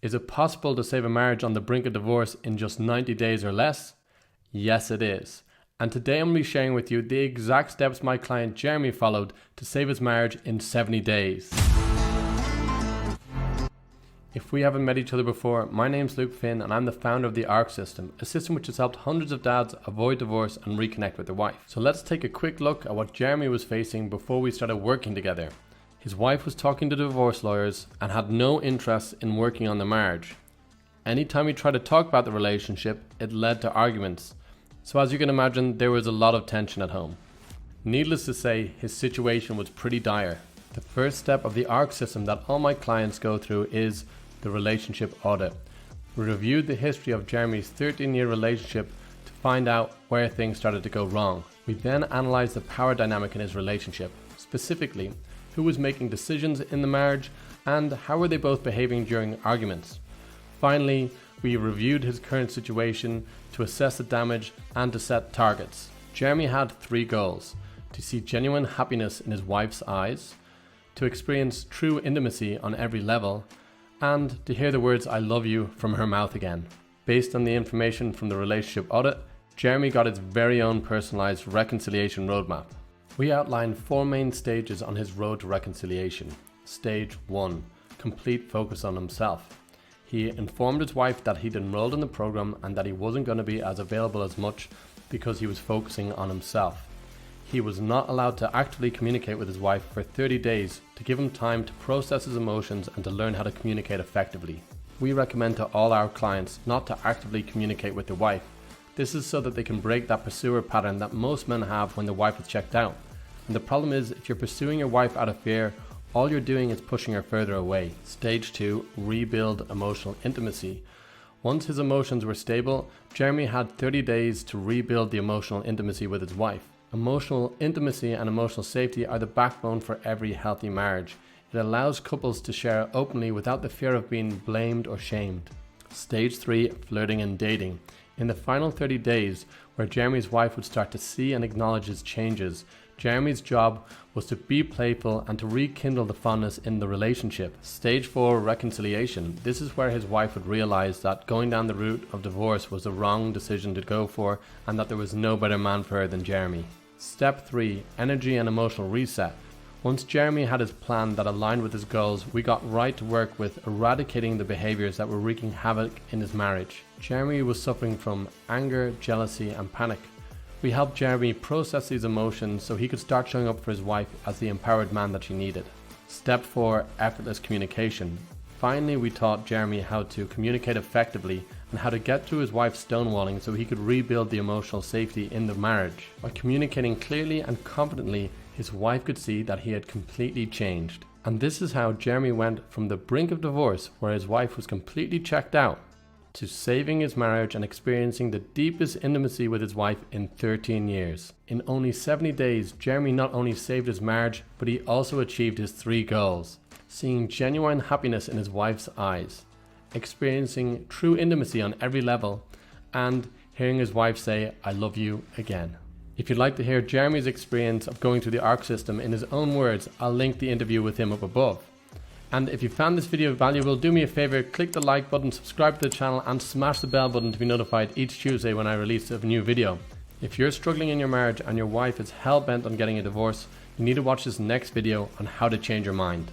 Is it possible to save a marriage on the brink of divorce in just 90 days or less? Yes, it is. And today I'm going to be sharing with you the exact steps my client Jeremy followed to save his marriage in 70 days. If we haven't met each other before, my name's Luke Finn and I'm the founder of the ARC system, a system which has helped hundreds of dads avoid divorce and reconnect with their wife. So let's take a quick look at what Jeremy was facing before we started working together. His wife was talking to divorce lawyers and had no interest in working on the marriage. Anytime he tried to talk about the relationship, it led to arguments. So as you can imagine, there was a lot of tension at home. Needless to say, his situation was pretty dire. The first step of the ARC system that all my clients go through is the relationship audit. We reviewed the history of Jeremy's 13-year relationship to find out where things started to go wrong. We then analyzed the power dynamic in his relationship, specifically who was making decisions in the marriage and how were they both behaving during arguments. Finally, we reviewed his current situation to assess the damage and to set targets. Jeremy had 3 goals: to see genuine happiness in his wife's eyes, to experience true intimacy on every level, and to hear the words "I love you" from her mouth again. Based on the information from the relationship audit, Jeremy got his very own personalized reconciliation roadmap. We outlined 4 main stages on his road to reconciliation. Stage 1, complete focus on himself. He informed his wife that he'd enrolled in the program and that he wasn't going to be as available as much because he was focusing on himself. He was not allowed to actively communicate with his wife for 30 days to give him time to process his emotions and to learn how to communicate effectively. We recommend to all our clients not to actively communicate with their wife. This is so that they can break that pursuer pattern that most men have when the wife is checked out. And the problem is, if you're pursuing your wife out of fear, all you're doing is pushing her further away. Stage 2, rebuild emotional intimacy. Once his emotions were stable, Jeremy had 30 days to rebuild the emotional intimacy with his wife. Emotional intimacy and emotional safety are the backbone for every healthy marriage. It allows couples to share openly without the fear of being blamed or shamed. Stage 3, flirting and dating. In the final 30 days, where Jeremy's wife would start to see and acknowledge his changes, Jeremy's job was to be playful and to rekindle the fondness in the relationship. Stage 4, reconciliation. This is where his wife would realize that going down the route of divorce was the wrong decision to go for and that there was no better man for her than Jeremy. Step 3, energy and emotional reset. Once Jeremy had his plan that aligned with his goals, we got right to work with eradicating the behaviors that were wreaking havoc in his marriage. Jeremy was suffering from anger, jealousy, and panic. We helped Jeremy process these emotions so he could start showing up for his wife as the empowered man that she needed. Step 4, effortless communication. Finally, we taught Jeremy how to communicate effectively and how to get through his wife's stonewalling so he could rebuild the emotional safety in the marriage. By communicating clearly and confidently, his wife could see that he had completely changed. And this is how Jeremy went from the brink of divorce, where his wife was completely checked out, to saving his marriage and experiencing the deepest intimacy with his wife in 13 years. In only 70 days, Jeremy not only saved his marriage, but he also achieved his 3 goals: seeing genuine happiness in his wife's eyes, experiencing true intimacy on every level, and hearing his wife say, "I love you" again. If you'd like to hear Jeremy's experience of going through the ARC system in his own words, I'll link the interview with him up above. And if you found this video valuable, do me a favor, click the like button, subscribe to the channel, and smash the bell button to be notified each Tuesday when I release a new video. If you're struggling in your marriage and your wife is hell-bent on getting a divorce, you need to watch this next video on how to change your mind.